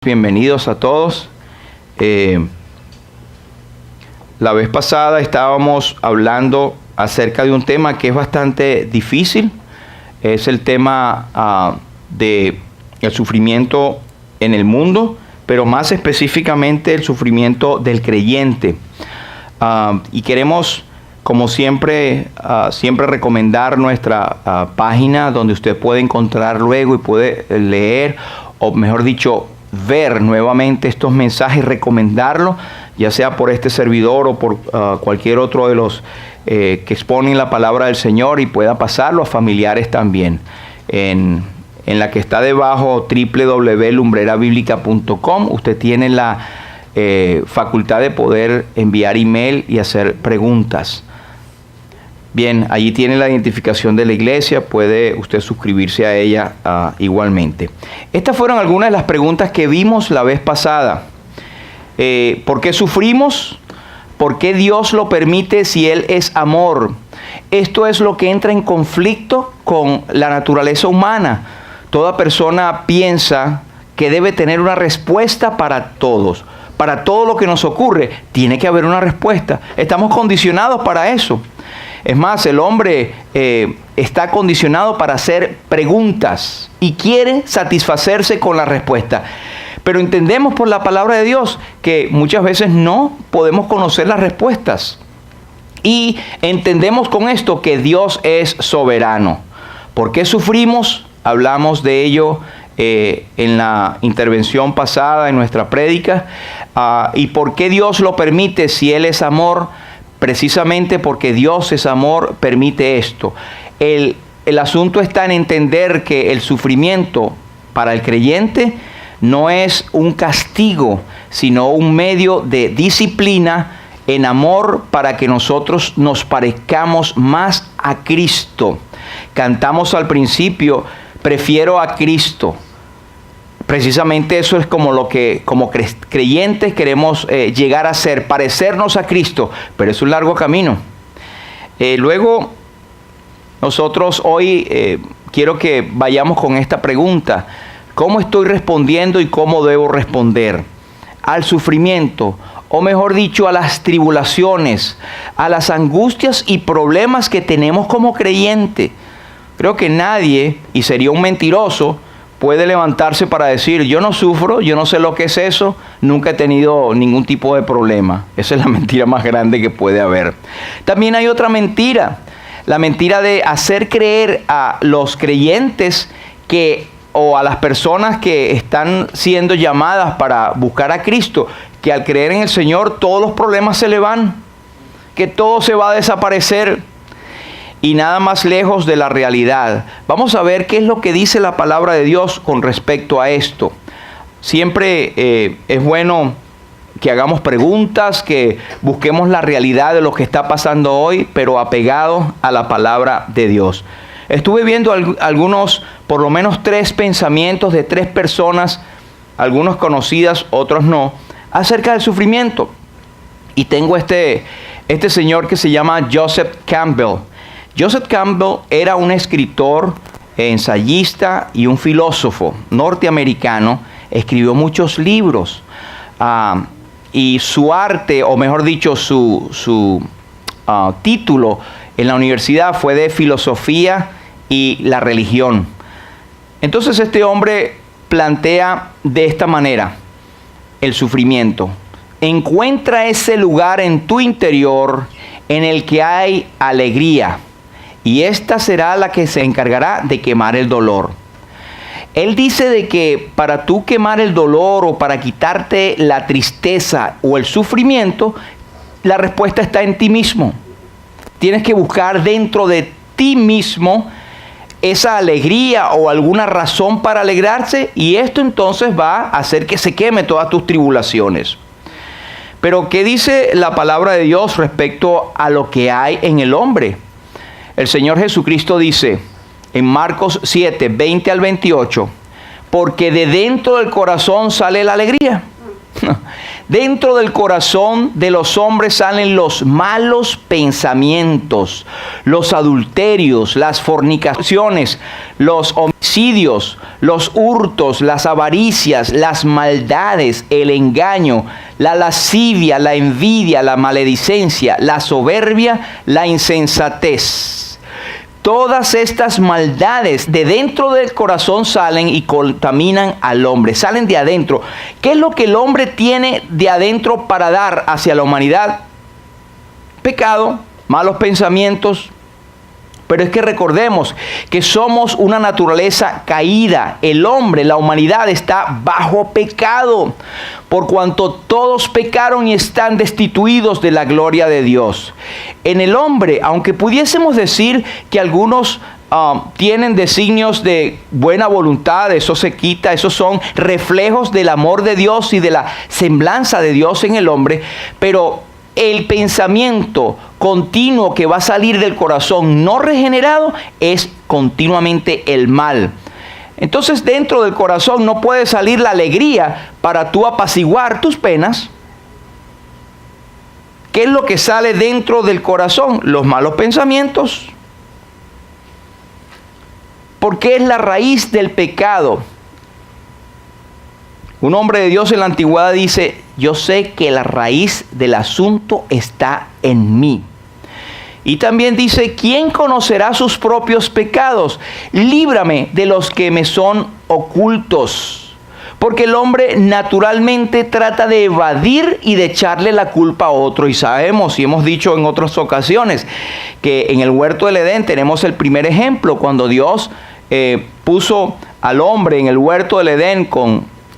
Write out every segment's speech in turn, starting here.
Bienvenidos a todos. La vez pasada estábamos hablando acerca de un tema que es bastante difícil. Es el tema del sufrimiento en el mundo, pero más específicamente el sufrimiento del creyente. Y queremos, como siempre, recomendar nuestra página donde usted puede encontrar luego y puede leer, o mejor dicho, ver nuevamente estos mensajes, recomendarlos, ya sea por este servidor o por cualquier otro de los que exponen la palabra del Señor, y pueda pasarlo a familiares también. En la que está debajo, www.lumbrerabiblica.com, usted tiene la facultad de poder enviar email y hacer preguntas. Bien, allí tiene la identificación de la iglesia, puede usted suscribirse a ella igualmente. Estas fueron algunas de las preguntas que vimos la vez pasada. ¿Por qué sufrimos? ¿Por qué Dios lo permite si Él es amor? Esto es lo que entra en conflicto con la naturaleza humana. Toda persona piensa que debe tener una respuesta para todos. Para todo lo que nos ocurre, tiene que haber una respuesta. Estamos condicionados para eso. Es más, el hombre está condicionado para hacer preguntas y quiere satisfacerse con la respuesta. Pero entendemos por la palabra de Dios que muchas veces no podemos conocer las respuestas. Y entendemos con esto que Dios es soberano. ¿Por qué sufrimos? Hablamos de ello en la intervención pasada, en nuestra prédica. ¿Y por qué Dios lo permite si Él es amor? Precisamente porque Dios es amor, permite esto. El asunto está en entender que el sufrimiento para el creyente no es un castigo, sino un medio de disciplina en amor para que nosotros nos parezcamos más a Cristo. Cantamos al principio, prefiero a Cristo. Precisamente eso es como lo que como creyentes queremos llegar a ser, parecernos a Cristo, pero es un largo camino. Luego, nosotros hoy quiero que vayamos con esta pregunta: ¿cómo estoy respondiendo y cómo debo responder al sufrimiento? O mejor dicho, a las tribulaciones, a las angustias y problemas que tenemos como creyente. Creo que nadie, y sería un mentiroso, puede levantarse para decir: yo no sufro, yo no sé lo que es eso, nunca he tenido ningún tipo de problema. Esa es la mentira más grande que puede haber. También hay otra mentira, la mentira de hacer creer a los creyentes o a las personas que están siendo llamadas para buscar a Cristo, que al creer en el Señor todos los problemas se le van, que todo se va a desaparecer. Y nada más lejos de la realidad. Vamos a ver qué es lo que dice la palabra de Dios con respecto a esto. Siempre es bueno que hagamos preguntas, que busquemos la realidad de lo que está pasando hoy, pero apegados a la palabra de Dios. Estuve viendo algunos, por lo menos 3 pensamientos de 3 personas, algunos conocidas, otros no, acerca del sufrimiento. Y tengo este señor que se llama Joseph Campbell. Joseph Campbell era un escritor, ensayista y un filósofo norteamericano. Escribió muchos libros y su arte, o mejor dicho, su título en la universidad fue de filosofía y la religión. Entonces este hombre plantea de esta manera el sufrimiento. Encuentra ese lugar en tu interior en el que hay alegría, y esta será la que se encargará de quemar el dolor. Él dice de que para tú quemar el dolor o para quitarte la tristeza o el sufrimiento, la respuesta está en ti mismo. Tienes que buscar dentro de ti mismo esa alegría o alguna razón para alegrarse, y esto entonces va a hacer que se queme todas tus tribulaciones. Pero ¿qué dice la palabra de Dios respecto a lo que hay en el hombre? El Señor Jesucristo dice en Marcos 7, 20 al 28, porque de dentro del corazón sale la alegría. Dentro del corazón de los hombres salen los malos pensamientos, los adulterios, las fornicaciones, los homicidios, los hurtos, las avaricias, las maldades, el engaño, la lascivia, la envidia, la maledicencia, la soberbia, la insensatez. Todas estas maldades de dentro del corazón salen y contaminan al hombre, salen de adentro. ¿Qué es lo que el hombre tiene de adentro para dar hacia la humanidad? Pecado, malos pensamientos. Pero es que recordemos que somos una naturaleza caída. El hombre, la humanidad está bajo pecado, por cuanto todos pecaron y están destituidos de la gloria de Dios. En el hombre, aunque pudiésemos decir que algunos tienen designios de buena voluntad, eso se quita, esos son reflejos del amor de Dios y de la semblanza de Dios en el hombre, pero el pensamiento continuo que va a salir del corazón no regenerado es continuamente el mal. Entonces dentro del corazón no puede salir la alegría para tú apaciguar tus penas. ¿Qué es lo que sale dentro del corazón? Los malos pensamientos. Porque es la raíz del pecado. Un hombre de Dios en la antigüedad dice: yo sé que la raíz del asunto está en mí. Y también dice: ¿quién conocerá sus propios pecados? Líbrame de los que me son ocultos. Porque el hombre naturalmente trata de evadir y de echarle la culpa a otro. Y sabemos, y hemos dicho en otras ocasiones, que en el huerto del Edén tenemos el primer ejemplo, cuando Dios puso al hombre en el huerto del Edén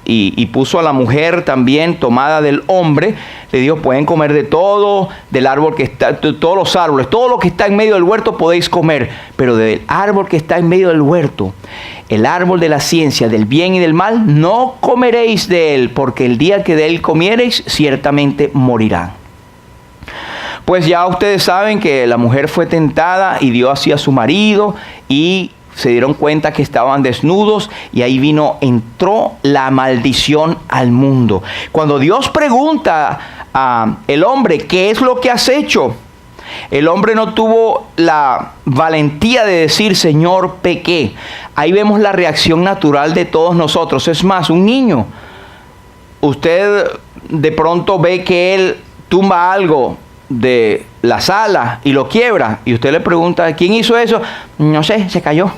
y puso a la mujer también tomada del hombre. Le dijo: pueden comer de todo, del árbol que está, de todos los árboles, todo lo que está en medio del huerto podéis comer, pero del árbol que está en medio del huerto, el árbol de la ciencia del bien y del mal, no comeréis de él, porque el día que de él comiereis, ciertamente morirán. Pues ya ustedes saben que la mujer fue tentada y dio así a su marido, y se dieron cuenta que estaban desnudos, y ahí entró la maldición al mundo. Cuando Dios pregunta al hombre: ¿qué es lo que has hecho?, el hombre no tuvo la valentía de decir: Señor, pequé. Ahí vemos la reacción natural de todos nosotros. Es más, un niño, usted de pronto ve que él tumba algo de la sala y lo quiebra, y usted le pregunta: ¿quién hizo eso? No sé, se cayó.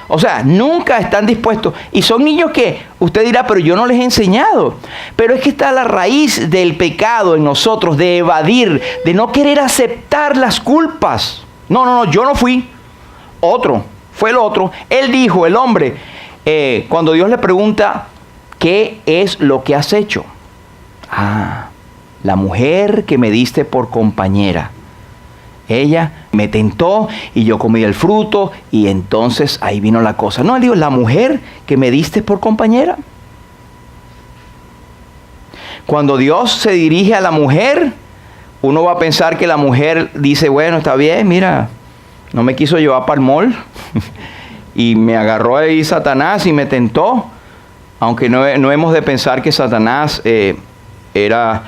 O sea, nunca están dispuestos. Y son niños que usted dirá: pero yo no les he enseñado. Pero es que está la raíz del pecado en nosotros, de evadir, de no querer aceptar las culpas. No, yo no fui. Otro, fue el otro. Él dijo, el hombre, cuando Dios le pregunta: ¿qué es lo que has hecho? La mujer que me diste por compañera. Ella me tentó y yo comí el fruto, y entonces ahí vino la cosa. No, él dijo: la mujer que me diste por compañera. Cuando Dios se dirige a la mujer, uno va a pensar que la mujer dice: bueno, está bien, mira, no me quiso llevar para el mall y me agarró ahí Satanás y me tentó. Aunque no hemos de pensar que Satanás era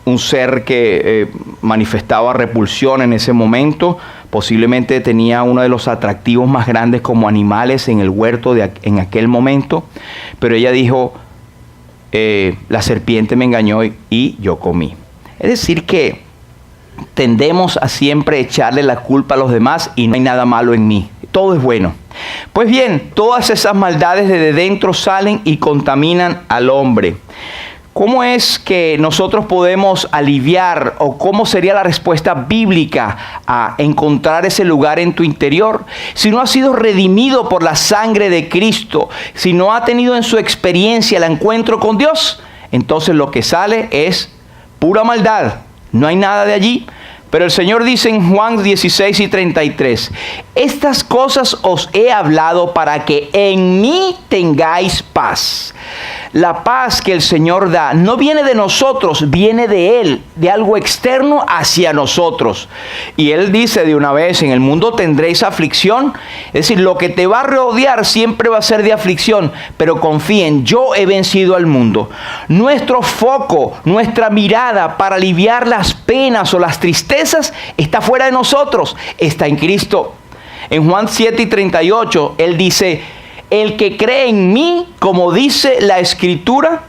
un ser que manifestaba repulsión en ese momento. Posiblemente tenía uno de los atractivos más grandes como animales en el huerto en aquel momento. Pero ella dijo: la serpiente me engañó y yo comí. Es decir que tendemos a siempre echarle la culpa a los demás, y no hay nada malo en mí, todo es bueno. Pues bien, todas esas maldades desde dentro salen y contaminan al hombre. ¿Cómo es que nosotros podemos aliviar, o cómo sería la respuesta bíblica a encontrar ese lugar en tu interior? Si no ha sido redimido por la sangre de Cristo, si no ha tenido en su experiencia el encuentro con Dios, entonces lo que sale es pura maldad. No hay nada de allí. Pero el Señor dice en Juan 16:33: estas cosas os he hablado para que en mí tengáis paz. La paz que el Señor da no viene de nosotros, viene de Él, de algo externo hacia nosotros. Y Él dice de una vez, en el mundo tendréis aflicción. Es decir, lo que te va a rodear siempre va a ser de aflicción, pero confíen, yo he vencido al mundo. Nuestro foco, nuestra mirada para aliviar las penas o las tristezas está fuera de nosotros, está en Cristo. En Juan 7:38, Él dice: el que cree en mí, como dice la Escritura,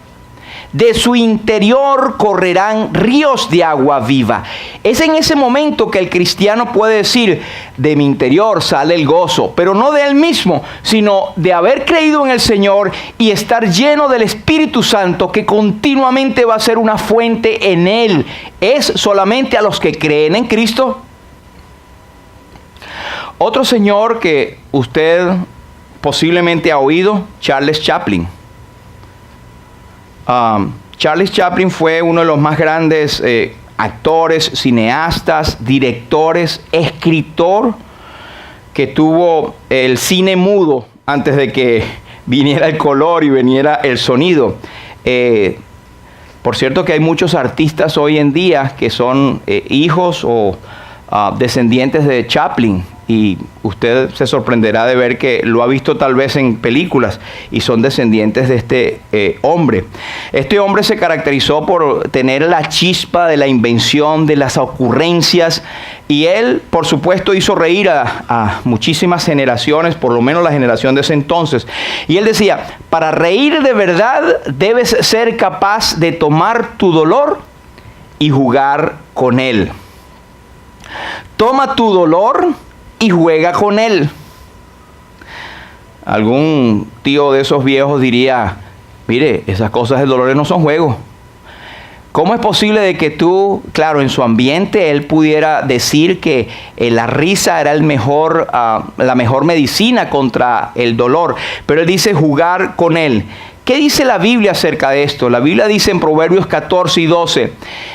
de su interior correrán ríos de agua viva. Es en ese momento que el cristiano puede decir: de mi interior sale el gozo, pero no de él mismo, sino de haber creído en el Señor y estar lleno del Espíritu Santo, que continuamente va a ser una fuente en él. Es solamente a los que creen en Cristo. Otro señor que usted posiblemente ha oído, Charles Chaplin. Charles Chaplin fue uno de los más grandes actores, cineastas, directores, escritor que tuvo el cine mudo antes de que viniera el color y viniera el sonido. Por cierto que hay muchos artistas hoy en día que son hijos o descendientes de Chaplin. Y usted se sorprenderá de ver que lo ha visto tal vez en películas y son descendientes de este hombre. Este hombre se caracterizó por tener la chispa de la invención, de las ocurrencias, y él, por supuesto, hizo reír a muchísimas generaciones, por lo menos la generación de ese entonces. Y él decía: para reír de verdad debes ser capaz de tomar tu dolor y jugar con él. Toma tu dolor y juega con él. Algún tío de esos viejos diría: mire, esas cosas de dolores no son juegos. ¿Cómo es posible de que tú, claro, en su ambiente él pudiera decir que la risa era la mejor medicina contra el dolor? Pero él dice jugar con él. ¿Qué dice la Biblia acerca de esto? La Biblia dice en Proverbios 14:12: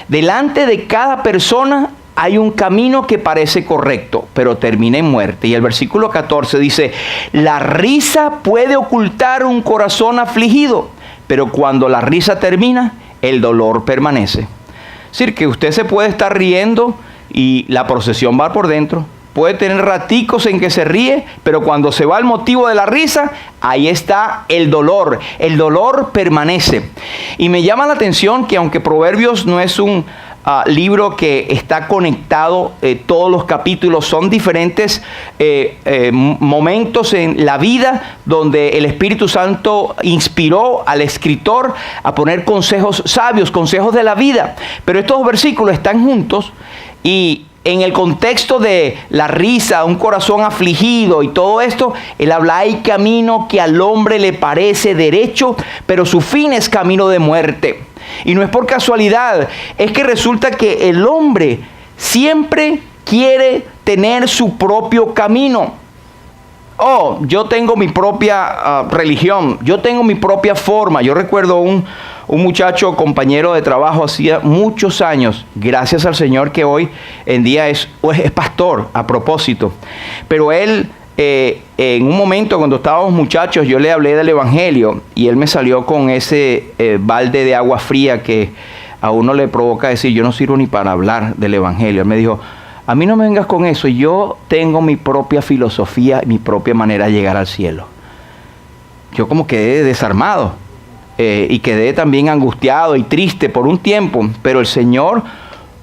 delante de cada persona hay un camino que parece correcto, pero termina en muerte. Y el versículo 14 dice: la risa puede ocultar un corazón afligido, pero cuando la risa termina, el dolor permanece. Es decir, que usted se puede estar riendo y la procesión va por dentro. Puede tener raticos en que se ríe, pero cuando se va el motivo de la risa, ahí está el dolor. El dolor permanece. Y me llama la atención que aunque Proverbios no es un libro que está conectado, todos los capítulos son diferentes momentos en la vida donde el Espíritu Santo inspiró al escritor a poner consejos sabios, consejos de la vida. Pero estos versículos están juntos y en el contexto de la risa, un corazón afligido y todo esto, él habla: hay camino que al hombre le parece derecho, pero su fin es camino de muerte. Y no es por casualidad, es que resulta que el hombre siempre quiere tener su propio camino. Oh, yo tengo mi propia religión, yo tengo mi propia forma. Yo recuerdo un muchacho, compañero de trabajo, hacía muchos años, gracias al Señor que hoy en día es pastor a propósito. Pero él, en un momento cuando estábamos muchachos, yo le hablé del Evangelio y él me salió con ese balde de agua fría que a uno le provoca decir: yo no sirvo ni para hablar del Evangelio. Él me dijo: a mí no me vengas con eso, yo tengo mi propia filosofía, mi propia manera de llegar al cielo. Yo como quedé desarmado y quedé también angustiado y triste por un tiempo, pero el Señor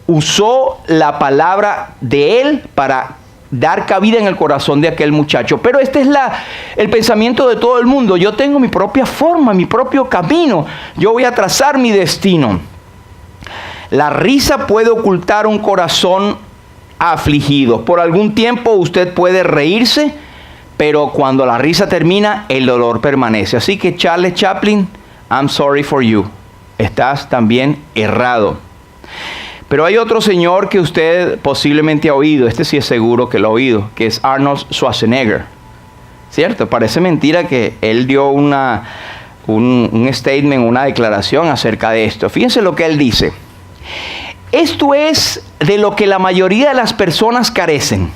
usó la palabra de Él para dar cabida en el corazón de aquel muchacho. Pero este es el pensamiento de todo el mundo: yo tengo mi propia forma, mi propio camino, yo voy a trazar mi destino. La risa puede ocultar un corazón afligido. Por algún tiempo usted puede reírse, pero cuando la risa termina, el dolor permanece. Así que Charles Chaplin, I'm sorry for you. Estás también errado. Pero hay otro señor que usted posiblemente ha oído, este sí es seguro que lo ha oído, que es Arnold Schwarzenegger. ¿Cierto? Parece mentira que él dio un statement, una declaración acerca de esto. Fíjense lo que él dice: esto es de lo que la mayoría de las personas carecen: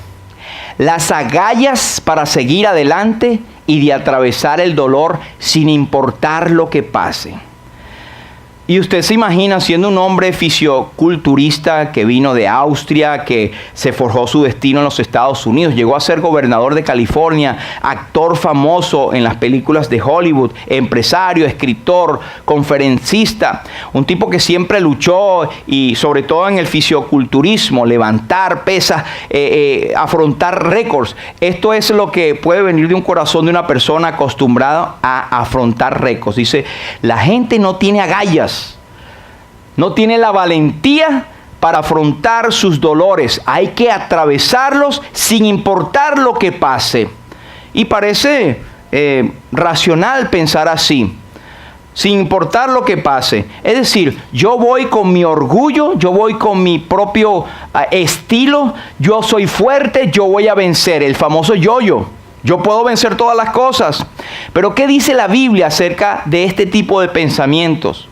las agallas para seguir adelante y de atravesar el dolor sin importar lo que pase. Y usted se imagina siendo un hombre fisioculturista que vino de Austria, que se forjó su destino en los Estados Unidos, llegó a ser gobernador de California, actor famoso en las películas de Hollywood, empresario, escritor, conferencista, un tipo que siempre luchó y sobre todo en el fisioculturismo, levantar pesas, afrontar récords. Esto es lo que puede venir de un corazón de una persona acostumbrada a afrontar récords. Dice, la gente no tiene agallas. No tiene la valentía para afrontar sus dolores. Hay que atravesarlos sin importar lo que pase. Y parece racional pensar así, sin importar lo que pase. Es decir, yo voy con mi orgullo, yo voy con mi propio estilo, yo soy fuerte, yo voy a vencer, el famoso yo-yo. Yo puedo vencer todas las cosas. Pero ¿qué dice la Biblia acerca de este tipo de pensamientos?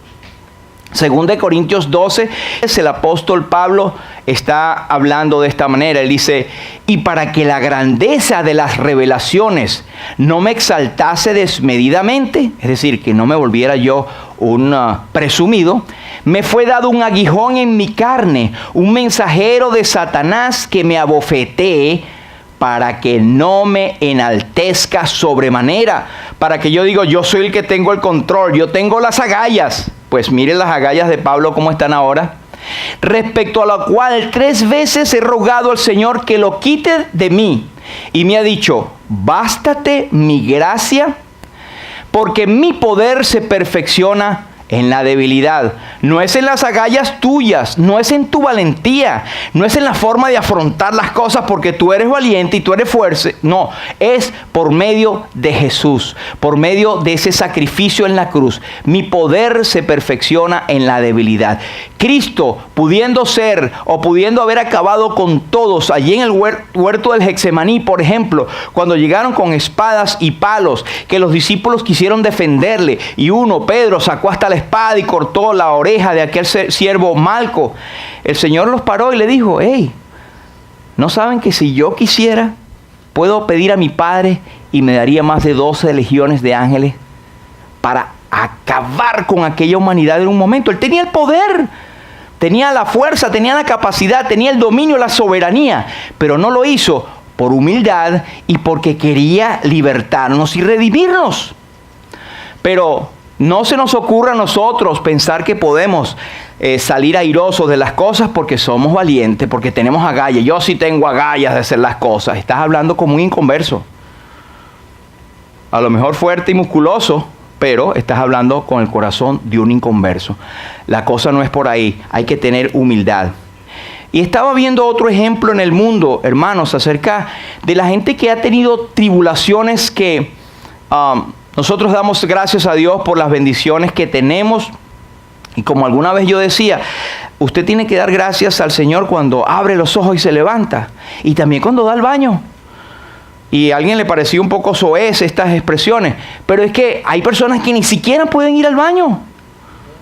Según de Corintios 12, el apóstol Pablo está hablando de esta manera. Él dice, y para que la grandeza de las revelaciones no me exaltase desmedidamente, es decir, que no me volviera yo un presumido, me fue dado un aguijón en mi carne, un mensajero de Satanás que me abofetee para que no me enaltezca sobremanera, para que yo digo, yo soy el que tengo el control, yo tengo las agallas. Pues miren las agallas de Pablo cómo están ahora. Respecto a lo cual 3 veces he rogado al Señor que lo quite de mí. Y me ha dicho, bástate mi gracia, porque mi poder se perfecciona en la debilidad. No es en las agallas tuyas, no es en tu valentía, no es en la forma de afrontar las cosas porque tú eres valiente y tú eres fuerte. No, es por medio de Jesús, por medio de ese sacrificio en la cruz. Mi poder se perfecciona en la debilidad. Cristo, pudiendo ser o pudiendo haber acabado con todos allí en el huerto del Getsemaní, por ejemplo, cuando llegaron con espadas y palos, que los discípulos quisieron defenderle, y Pedro, sacó hasta la espada y cortó la oreja de aquel siervo Malco. El Señor los paró y le dijo, hey, ¿no saben que si yo quisiera, puedo pedir a mi Padre y me daría más de 12 legiones de ángeles para acabar con aquella humanidad en un momento? Él tenía el poder, tenía la fuerza, tenía la capacidad, tenía el dominio, la soberanía, pero no lo hizo por humildad y porque quería libertarnos y redimirnos. Pero no se nos ocurra a nosotros pensar que podemos salir airosos de las cosas porque somos valientes, porque tenemos agallas. Yo sí tengo agallas de hacer las cosas. Estás hablando como un inconverso. A lo mejor fuerte y musculoso, pero estás hablando con el corazón de un inconverso. La cosa no es por ahí. Hay que tener humildad. Y estaba viendo otro ejemplo en el mundo, hermanos, acerca de la gente que ha tenido tribulaciones que... nosotros damos gracias a Dios por las bendiciones que tenemos. Y como alguna vez yo decía, usted tiene que dar gracias al Señor cuando abre los ojos y se levanta. Y también cuando da el baño. Y a alguien le pareció un poco soez estas expresiones. Pero es que hay personas que ni siquiera pueden ir al baño.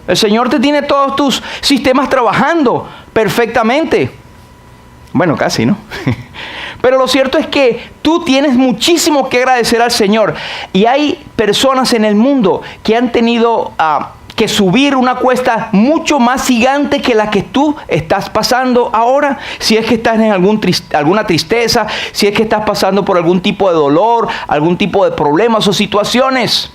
El Señor te tiene todos tus sistemas trabajando perfectamente. Bueno, casi, ¿no? Pero lo cierto es que tú tienes muchísimo que agradecer al Señor. Y hay personas en el mundo que han tenido que subir una cuesta mucho más gigante que la que tú estás pasando ahora. Si es que estás en alguna tristeza, si es que estás pasando por algún tipo de dolor, algún tipo de problemas o situaciones.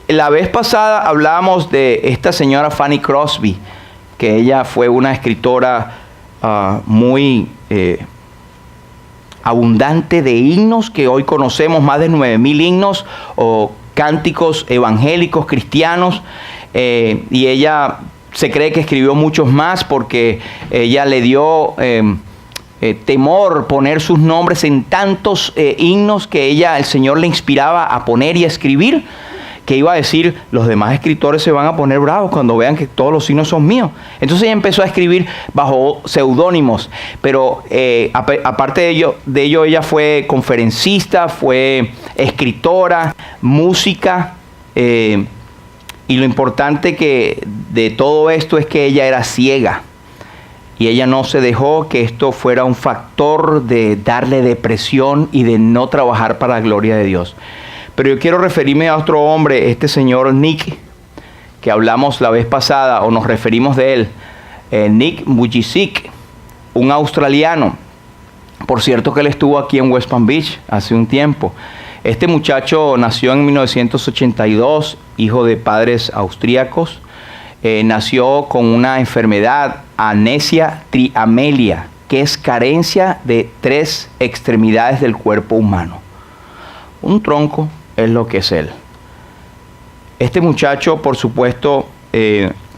La vez pasada hablábamos de esta señora Fanny Crosby, que ella fue una escritora muy abundante de himnos, que hoy conocemos más de 9,000 himnos o cánticos evangélicos cristianos, y ella se cree que escribió muchos más porque ella le dio temor poner sus nombres en tantos himnos que el Señor le inspiraba a poner y a escribir, que iba a decir, los demás escritores se van a poner bravos cuando vean que todos los himnos son míos. Entonces ella empezó a escribir bajo seudónimos, pero aparte de ello, ella fue conferencista, fue escritora, música, y lo importante de todo esto es que ella era ciega. y ella no se dejó que esto fuera un factor de darle depresión y de no trabajar para la gloria de Dios. Pero yo quiero referirme a otro hombre, este señor Nick, que hablamos la vez pasada o nos referimos de él, Nick Vujicic, un australiano. Por cierto que él estuvo aquí en West Palm Beach hace un tiempo. Este muchacho nació en 1982, hijo de padres austríacos. Nació con una enfermedad, anesia triamelia, que es carencia de 3 extremidades del cuerpo humano. Un tronco es lo que es él. Este muchacho, por supuesto,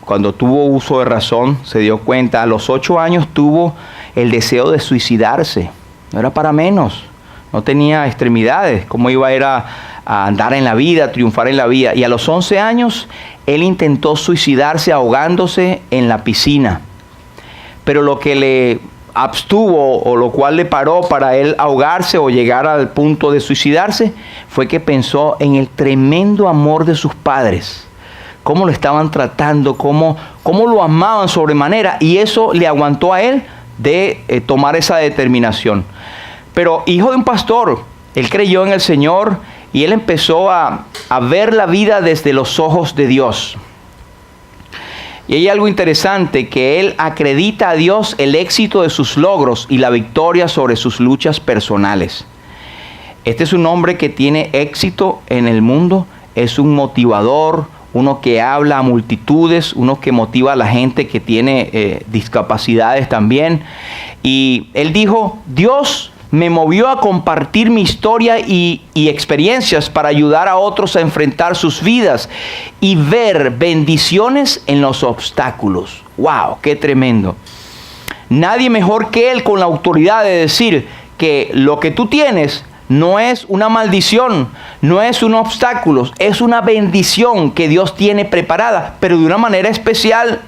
cuando tuvo uso de razón, se dio cuenta, a los 8 años tuvo el deseo de suicidarse. No era para menos. No tenía extremidades. ¿Cómo iba a ir a andar en la vida, a triunfar en la vida? Y a los 11 años, él intentó suicidarse ahogándose en la piscina. Pero lo que le abstuvo o lo cual le paró para él ahogarse o llegar al punto de suicidarse fue que pensó en el tremendo amor de sus padres. Cómo lo estaban tratando, cómo lo amaban sobremanera. Y eso le aguantó a él de tomar esa determinación. Pero hijo de un pastor, él creyó en el Señor y él empezó a ver la vida desde los ojos de Dios. Y hay algo interesante, que él acredita a Dios el éxito de sus logros y la victoria sobre sus luchas personales. Este es un hombre que tiene éxito en el mundo, es un motivador, uno que habla a multitudes, uno que motiva a la gente que tiene discapacidades también. Y él dijo, Dios me movió a compartir mi historia y experiencias para ayudar a otros a enfrentar sus vidas y ver bendiciones en los obstáculos. ¡Wow! ¡Qué tremendo! Nadie mejor que él con la autoridad de decir que lo que tú tienes no es una maldición, no es un obstáculo, es una bendición que Dios tiene preparada, pero de una manera especial.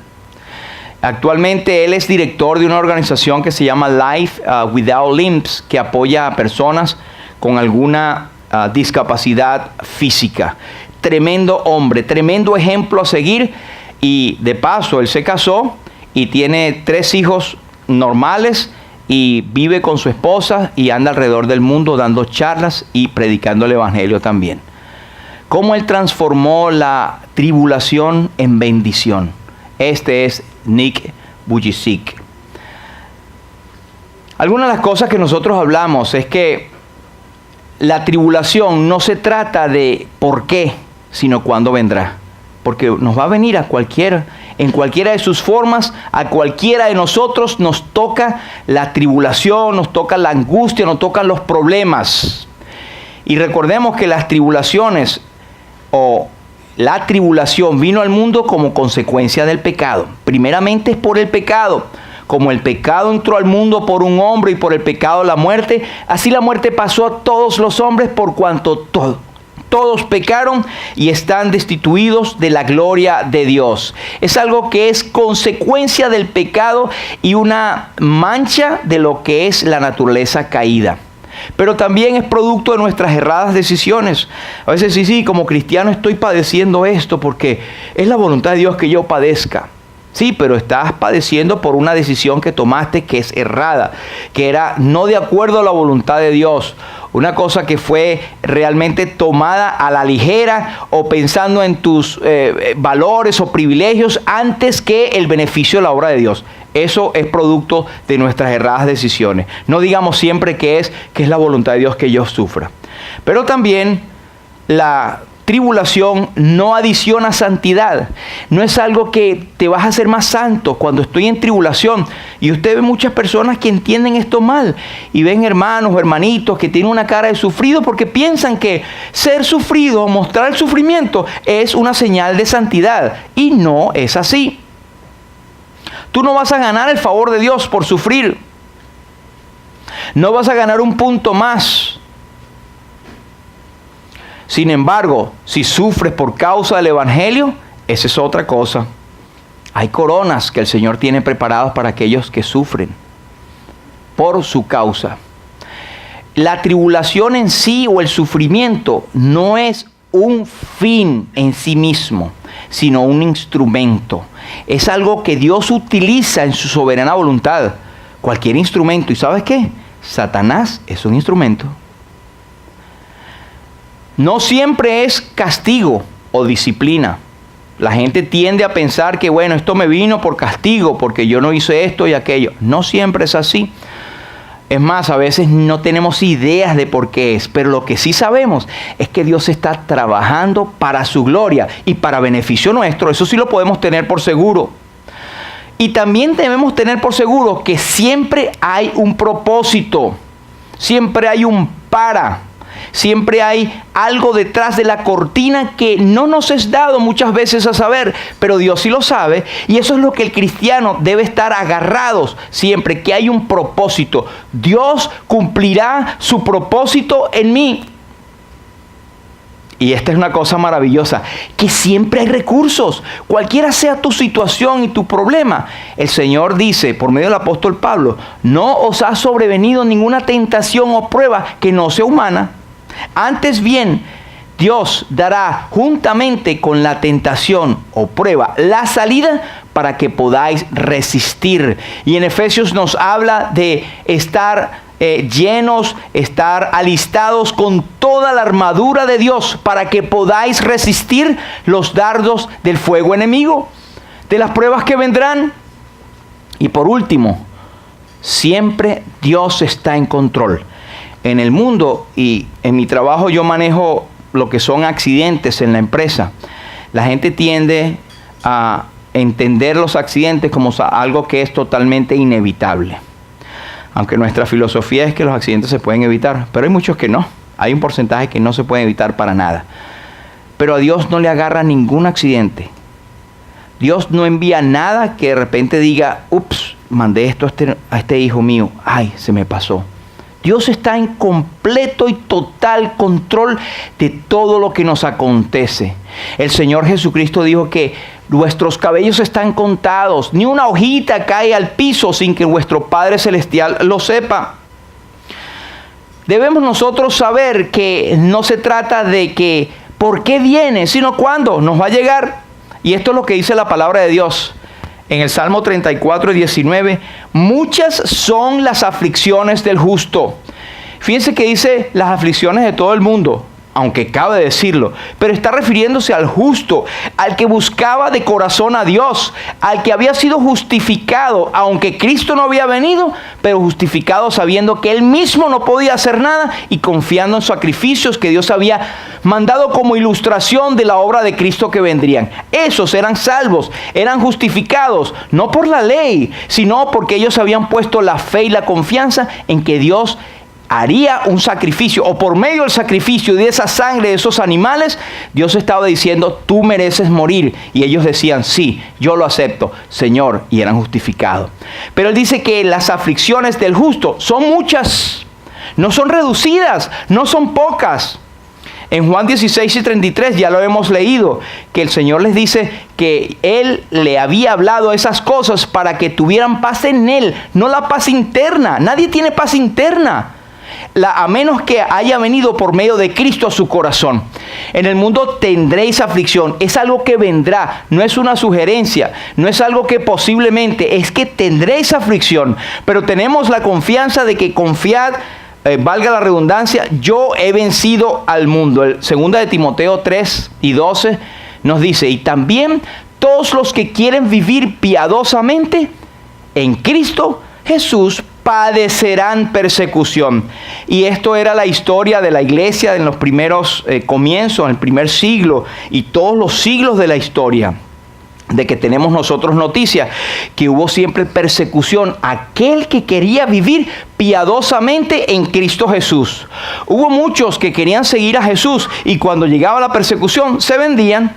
Actualmente él es director de una organización que se llama Life Without Limbs, que apoya a personas con alguna discapacidad física. Tremendo hombre, tremendo ejemplo a seguir. Y de paso, él se casó y tiene 3 hijos normales y vive con su esposa y anda alrededor del mundo dando charlas y predicando el evangelio también. Cómo él transformó la tribulación en bendición. Este es Nick Vujicic. Algunas de las cosas que nosotros hablamos es que la tribulación no se trata de por qué, sino cuándo vendrá. Porque nos va a venir en cualquiera de sus formas, a cualquiera de nosotros nos toca la tribulación, nos toca la angustia, nos tocan los problemas. Y recordemos que las tribulaciones la tribulación vino al mundo como consecuencia del pecado. Primeramente es por el pecado. Como el pecado entró al mundo por un hombre y por el pecado la muerte, así la muerte pasó a todos los hombres por cuanto todos pecaron y están destituidos de la gloria de Dios. Es algo que es consecuencia del pecado y una mancha de lo que es la naturaleza caída. Pero también es producto de nuestras erradas decisiones. A veces sí, como cristiano estoy padeciendo esto porque es la voluntad de Dios que yo padezca. Sí, pero estás padeciendo por una decisión que tomaste que es errada, que era no de acuerdo a la voluntad de Dios. Una cosa que fue realmente tomada a la ligera o pensando en tus valores o privilegios antes que el beneficio de la obra de Dios. Eso es producto de nuestras erradas decisiones. No digamos siempre que es la voluntad de Dios que yo sufra. Pero también la tribulación no adiciona santidad. No es algo que te vas a hacer más santo cuando estoy en tribulación. Y usted ve muchas personas que entienden esto mal. Y ven hermanos o hermanitos que tienen una cara de sufrido porque piensan que ser sufrido o mostrar el sufrimiento es una señal de santidad. Y no es así. Tú no vas a ganar el favor de Dios por sufrir. No vas a ganar un punto más. Sin embargo, si sufres por causa del evangelio, esa es otra cosa. Hay coronas que el Señor tiene preparadas para aquellos que sufren por su causa. La tribulación en sí o el sufrimiento no es un fin en sí mismo, sino un instrumento. Es algo que Dios utiliza en su soberana voluntad. Cualquier instrumento. ¿Y sabes qué? Satanás es un instrumento. No siempre es castigo o disciplina. La gente tiende a pensar que, bueno, esto me vino por castigo, porque yo no hice esto y aquello. No siempre es así. Es más, a veces no tenemos ideas de por qué es, pero lo que sí sabemos es que Dios está trabajando para su gloria y para beneficio nuestro. Eso sí lo podemos tener por seguro. Y también debemos tener por seguro que siempre hay un propósito, siempre hay un para. Siempre hay algo detrás de la cortina que no nos es dado muchas veces a saber, pero Dios sí lo sabe, y eso es lo que el cristiano debe estar agarrados siempre, que hay un propósito. Dios cumplirá su propósito en mí. Y esta es una cosa maravillosa, que siempre hay recursos, cualquiera sea tu situación y tu problema. El Señor dice, por medio del apóstol Pablo, no os ha sobrevenido ninguna tentación o prueba que no sea humana. Antes bien, Dios dará juntamente con la tentación o prueba la salida para que podáis resistir. Y en Efesios nos habla de estar llenos, estar alistados con toda la armadura de Dios para que podáis resistir los dardos del fuego enemigo, de las pruebas que vendrán. Y por último, siempre Dios está en control. En el mundo y en mi trabajo yo manejo lo que son accidentes en la empresa. La gente tiende a entender los accidentes como algo que es totalmente inevitable. Aunque nuestra filosofía es que los accidentes se pueden evitar, pero hay muchos que no. Hay un porcentaje que no se puede evitar para nada. Pero a Dios no le agarra ningún accidente. Dios no envía nada que de repente diga, ups, mandé esto a este hijo mío. Ay, se me pasó. Dios está en completo y total control de todo lo que nos acontece. El Señor Jesucristo dijo que vuestros cabellos están contados. Ni una hojita cae al piso sin que vuestro Padre Celestial lo sepa. Debemos nosotros saber que no se trata de que por qué viene, sino cuándo nos va a llegar. Y esto es lo que dice la palabra de Dios. En el Salmo 34 y 19, muchas son las aflicciones del justo. Fíjense que dice las aflicciones de todo el mundo, aunque cabe decirlo, pero está refiriéndose al justo, al que buscaba de corazón a Dios, al que había sido justificado, aunque Cristo no había venido, pero justificado sabiendo que él mismo no podía hacer nada y confiando en sacrificios que Dios había mandado como ilustración de la obra de Cristo que vendrían. Esos eran salvos, eran justificados, no por la ley, sino porque ellos habían puesto la fe y la confianza en que Dios haría un sacrificio, o por medio del sacrificio de esa sangre de esos animales, Dios estaba diciendo, tú mereces morir. Y ellos decían, sí, yo lo acepto, Señor, y eran justificados. Pero Él dice que las aflicciones del justo son muchas, no son reducidas, no son pocas. En Juan 16 y 33 ya lo hemos leído, que el Señor les dice que Él le había hablado esas cosas para que tuvieran paz en Él, no la paz interna. Nadie tiene paz interna, a menos que haya venido por medio de Cristo a su corazón. En el mundo tendréis aflicción, es algo que vendrá, no es una sugerencia, no es algo que posiblemente, es que tendréis aflicción, pero tenemos la confianza de que confiad, valga la redundancia, yo he vencido al mundo. El 2 de Timoteo 3 y 12 nos dice, y también todos los que quieren vivir piadosamente en Cristo Jesús padecerán persecución. Y esto era la historia de la iglesia en los primeros comienzos, en el primer siglo y todos los siglos de la historia, de que tenemos nosotros noticia, que hubo siempre persecución a aquel que quería vivir piadosamente en Cristo Jesús. Hubo muchos que querían seguir a Jesús y cuando llegaba la persecución se vendían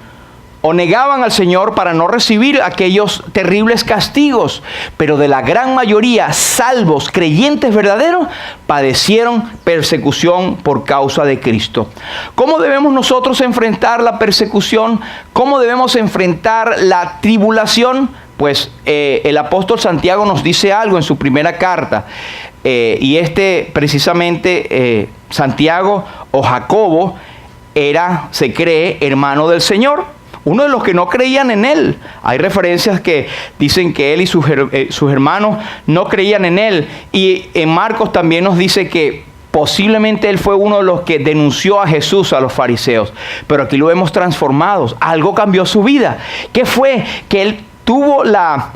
o negaban al Señor para no recibir aquellos terribles castigos. Pero de la gran mayoría, salvos, creyentes verdaderos, padecieron persecución por causa de Cristo. ¿Cómo debemos nosotros enfrentar la persecución? ¿Cómo debemos enfrentar la tribulación? Pues el apóstol Santiago nos dice algo en su primera carta. Y precisamente Santiago o Jacobo era, se cree, hermano del Señor. uno de los que no creían en él. Hay referencias que dicen que él y sus hermanos no creían en él. Y en Marcos también nos dice que posiblemente él fue uno de los que denunció a Jesús a los fariseos. Pero aquí lo vemos transformado. Algo cambió su vida. ¿Qué fue? Que él tuvo la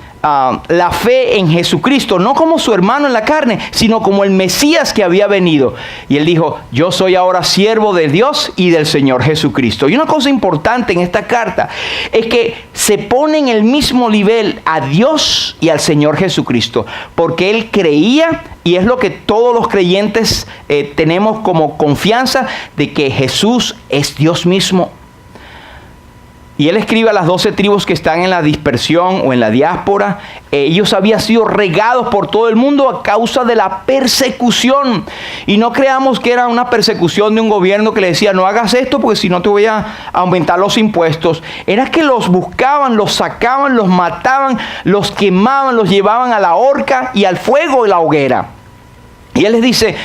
fe en Jesucristo, no como su hermano en la carne, sino como el Mesías que había venido. Y él dijo, yo soy ahora siervo de Dios y del Señor Jesucristo. Y una cosa importante en esta carta es que se pone en el mismo nivel a Dios y al Señor Jesucristo, porque él creía, y es lo que todos los creyentes tenemos como confianza, de que Jesús es Dios mismo. Y él escribe a las 12 tribus que están en la dispersión o en la diáspora. Ellos habían sido regados por todo el mundo a causa de la persecución. Y no creamos que era una persecución de un gobierno que le decía, no hagas esto porque si no te voy a aumentar los impuestos. Era que los buscaban, los sacaban, los mataban, los quemaban, los llevaban a la horca y al fuego de la hoguera. Y él les dice,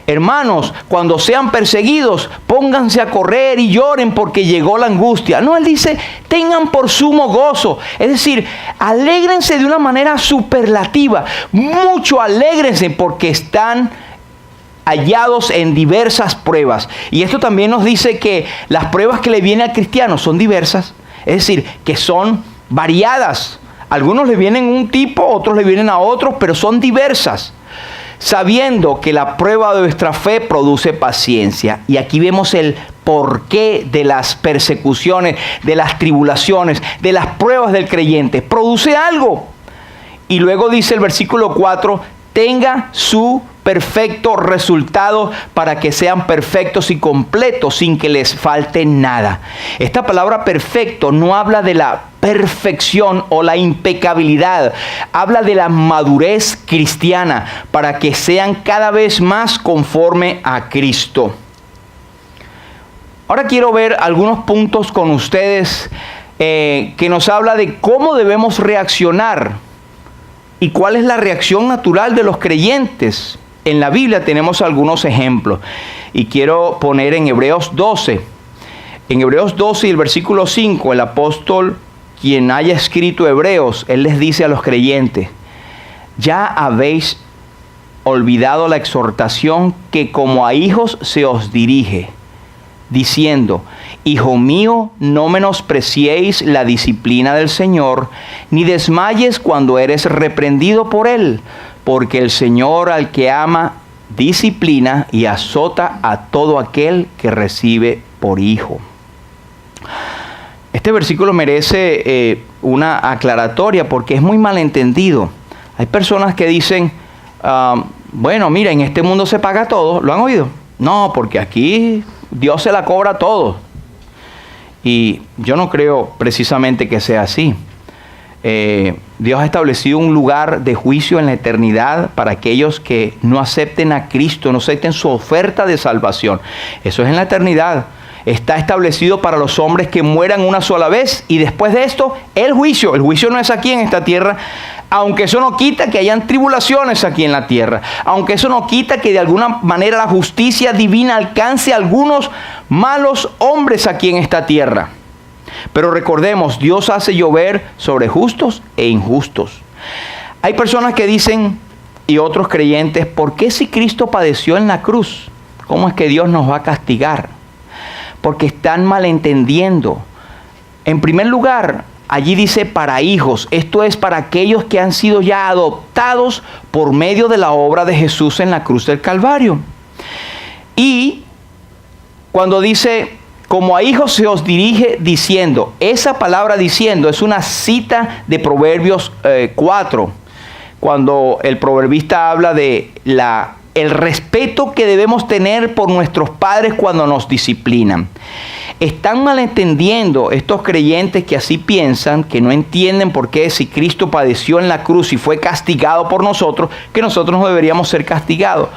hermanos, cuando sean perseguidos, pónganse a correr y lloren porque llegó la angustia. No, él dice, tengan por sumo gozo. Es decir, alégrense de una manera superlativa. Mucho alégrense porque están hallados en diversas pruebas. Y esto también nos dice que las pruebas que le vienen al cristiano son diversas. Es decir, que son variadas. Algunos le vienen un tipo, otros le vienen a otros, pero son diversas. Sabiendo que la prueba de vuestra fe produce paciencia. Y aquí vemos el porqué de las persecuciones, de las tribulaciones, de las pruebas del creyente. Produce algo. Y luego dice el versículo 4, tenga su perfecto resultado para que sean perfectos y completos sin que les falte nada. Esta palabra perfecto no habla de la perfección o la impecabilidad, habla de la madurez cristiana para que sean cada vez más conforme a Cristo. Ahora quiero ver algunos puntos con ustedes que nos habla de cómo debemos reaccionar y cuál es la reacción natural de los creyentes. En la Biblia tenemos algunos ejemplos y quiero poner en Hebreos 12. En Hebreos 12 y el versículo 5, el apóstol, quien haya escrito Hebreos, él les dice a los creyentes, ya habéis olvidado la exhortación que como a hijos se os dirige, diciendo, hijo mío, no menospreciéis la disciplina del Señor, ni desmayes cuando eres reprendido por Él, porque el Señor al que ama disciplina y azota a todo aquel que recibe por hijo. Este versículo merece una aclaratoria porque es muy malentendido. Hay personas que dicen, bueno, mira, en este mundo se paga todo. ¿Lo han oído? No, porque aquí Dios se la cobra todo. Y yo no creo precisamente que sea así. Dios ha establecido un lugar de juicio en la eternidad para aquellos que no acepten a Cristo, no acepten su oferta de salvación. Eso es en la eternidad. Está establecido para los hombres que mueran una sola vez y después de esto el juicio. El juicio no es aquí en esta tierra, aunque eso no quita que hayan tribulaciones aquí en la tierra, aunque eso no quita que de alguna manera la justicia divina alcance a algunos malos hombres aquí en esta tierra. Pero recordemos, Dios hace llover sobre justos e injustos. Hay personas que dicen, y otros creyentes, ¿por qué si Cristo padeció en la cruz? ¿Cómo es que Dios nos va a castigar? Porque están malentendiendo. En primer lugar, allí dice para hijos. Esto es para aquellos que han sido ya adoptados por medio de la obra de Jesús en la cruz del Calvario. Y cuando dice, como a hijos se os dirige diciendo, esa palabra diciendo es una cita de Proverbios 4, cuando el proverbista habla de el respeto que debemos tener por nuestros padres cuando nos disciplinan. Están malentendiendo estos creyentes que así piensan, que no entienden por qué si Cristo padeció en la cruz y fue castigado por nosotros, que nosotros no deberíamos ser castigados.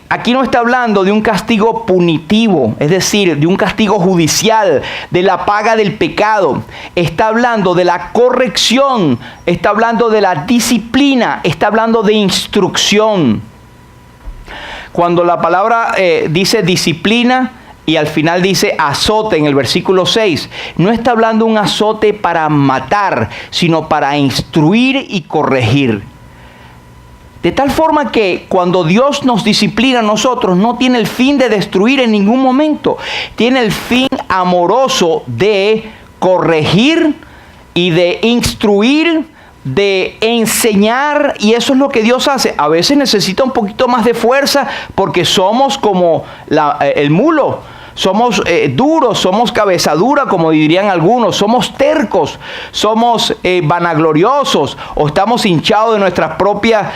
Aquí no está hablando de un castigo punitivo, es decir, de un castigo judicial, de la paga del pecado. Está hablando de la corrección, está hablando de la disciplina, está hablando de instrucción. Cuando la palabra dice disciplina, y al final dice azote en el versículo 6. No está hablando un azote para matar, sino para instruir y corregir. De tal forma que cuando Dios nos disciplina a nosotros, no tiene el fin de destruir en ningún momento. Tiene el fin amoroso de corregir y de instruir, de enseñar, y eso es lo que Dios hace. A veces necesita un poquito más de fuerza porque somos como el mulo. Somos duros, somos cabeza dura, como dirían algunos, somos tercos, somos vanagloriosos, o estamos hinchados de nuestra propia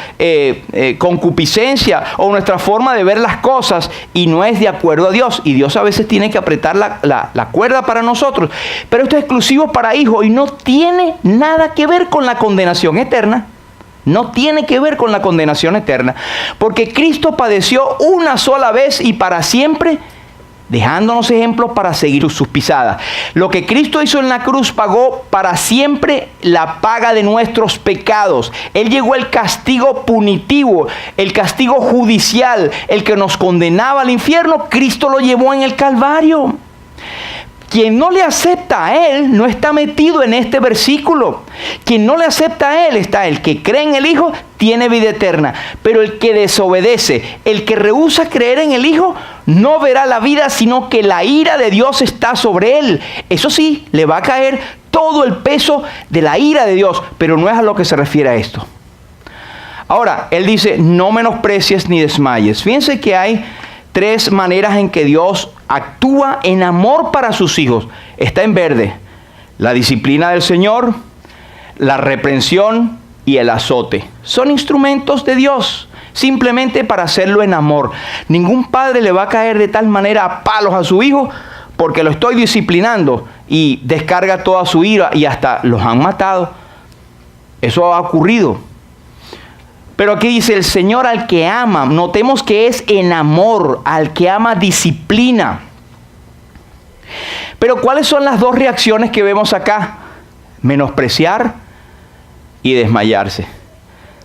concupiscencia o nuestra forma de ver las cosas y no es de acuerdo a Dios. Y Dios a veces tiene que apretar la cuerda para nosotros. Pero esto es exclusivo para hijos y no tiene nada que ver con la condenación eterna. No tiene que ver con la condenación eterna. Porque Cristo padeció una sola vez y para siempre, dejándonos ejemplos para seguir sus pisadas. Lo que Cristo hizo en la cruz pagó para siempre la paga de nuestros pecados. Él llevó el castigo punitivo, el castigo judicial, el que nos condenaba al infierno. Cristo lo llevó en el Calvario. Quien no le acepta a Él no está metido en este versículo. Quien no le acepta a Él está el que cree en el Hijo, tiene vida eterna. Pero el que desobedece, el que rehúsa creer en el Hijo, no verá la vida, sino que la ira de Dios está sobre él. Eso sí, le va a caer todo el peso de la ira de Dios, pero no es a lo que se refiere a esto. Ahora, Él dice, no menosprecies ni desmayes. Fíjense que hay tres maneras en que Dios actúa en amor para sus hijos. Está en verde: la disciplina del Señor, la reprensión y el azote. Son instrumentos de Dios, simplemente para hacerlo en amor. Ningún padre le va a caer de tal manera a palos a su hijo porque lo estoy disciplinando y descarga toda su ira y hasta los han matado. Eso ha ocurrido. Pero aquí dice el Señor al que ama. Notemos que es en amor. Al que ama disciplina. Pero ¿cuáles son las dos reacciones que vemos acá? Menospreciar y desmayarse.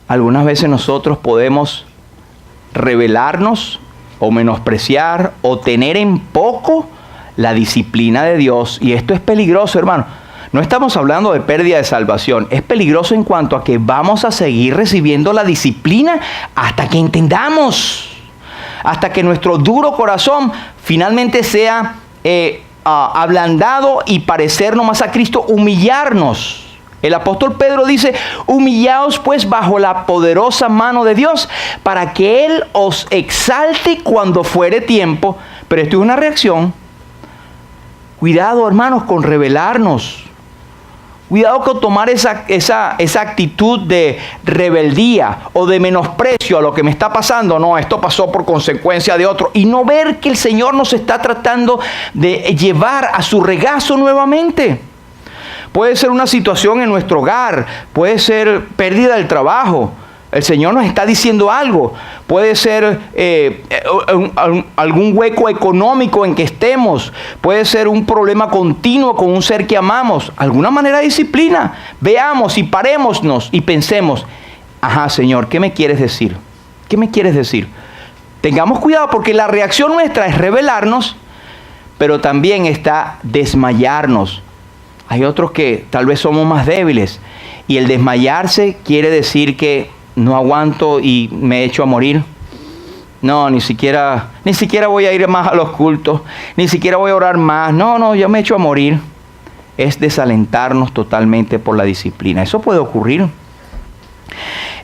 Algunas veces nosotros podemos rebelarnos o menospreciar o tener en poco la disciplina de Dios. Y esto es peligroso, hermano. No estamos hablando de pérdida de salvación. Es peligroso en cuanto a que vamos a seguir recibiendo la disciplina hasta que entendamos. Hasta que nuestro duro corazón finalmente sea ablandado y parecernos más a Cristo, humillarnos. El apóstol Pedro dice, humillaos pues bajo la poderosa mano de Dios, para que Él os exalte cuando fuere tiempo. Pero esto es una reacción. Cuidado, hermanos, con rebelarnos. Cuidado con tomar esa actitud de rebeldía o de menosprecio a lo que me está pasando. No, esto pasó por consecuencia de otro. Y no ver que el Señor nos está tratando de llevar a su regazo nuevamente. Puede ser una situación en nuestro hogar, puede ser pérdida del trabajo. El Señor nos está diciendo algo. Puede ser algún hueco económico en que estemos. Puede ser un problema continuo con un ser que amamos. Alguna manera de disciplina. Veamos y parémonos y pensemos, ajá, Señor, ¿qué me quieres decir? ¿Qué me quieres decir? Tengamos cuidado porque la reacción nuestra es rebelarnos, pero también está desmayarnos. Hay otros que tal vez somos más débiles y el desmayarse quiere decir que no aguanto y me echo a morir. No, ni siquiera voy a ir más a los cultos, ni siquiera voy a orar más. No, yo me echo a morir. Es desalentarnos totalmente por la disciplina. Eso puede ocurrir.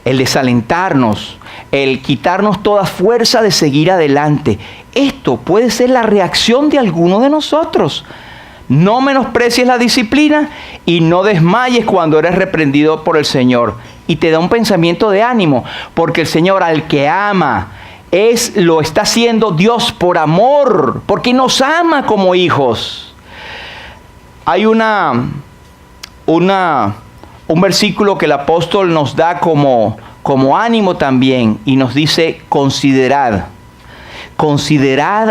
El desalentarnos, el quitarnos toda fuerza de seguir adelante. Esto puede ser la reacción de alguno de nosotros. No menosprecies la disciplina y no desmayes cuando eres reprendido por el Señor. Y te da un pensamiento de ánimo, porque el Señor al que ama, lo está haciendo Dios por amor, porque nos ama como hijos. Hay un versículo que el apóstol nos da como ánimo también, y nos dice, considerad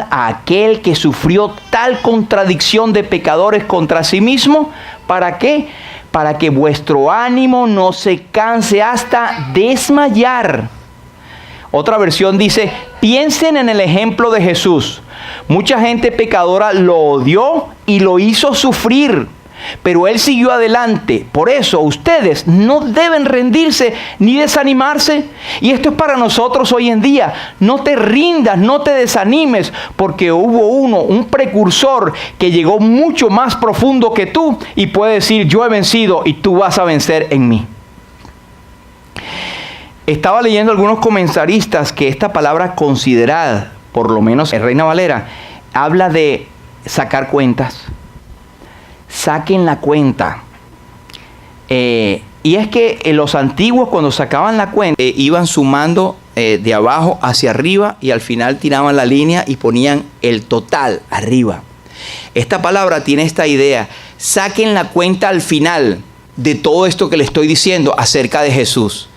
a aquel que sufrió tal contradicción de pecadores contra sí mismo. ¿Para qué? Para que vuestro ánimo no se canse hasta desmayar. Otra versión dice, piensen en el ejemplo de Jesús. Mucha gente pecadora lo odió y lo hizo sufrir, pero Él siguió adelante. Por eso ustedes no deben rendirse ni desanimarse. Y esto es para nosotros hoy en día. No te rindas, no te desanimes, porque hubo un precursor que llegó mucho más profundo que tú y puede decir: yo he vencido y tú vas a vencer en mí. Estaba leyendo algunos comentaristas que esta palabra considerad, por lo menos en Reina Valera, habla de sacar cuentas. Saquen la cuenta. Y es que los antiguos, cuando sacaban la cuenta, iban sumando de abajo hacia arriba y al final tiraban la línea y ponían el total arriba. Esta palabra tiene esta idea: saquen la cuenta al final de todo esto que le estoy diciendo acerca de Jesús.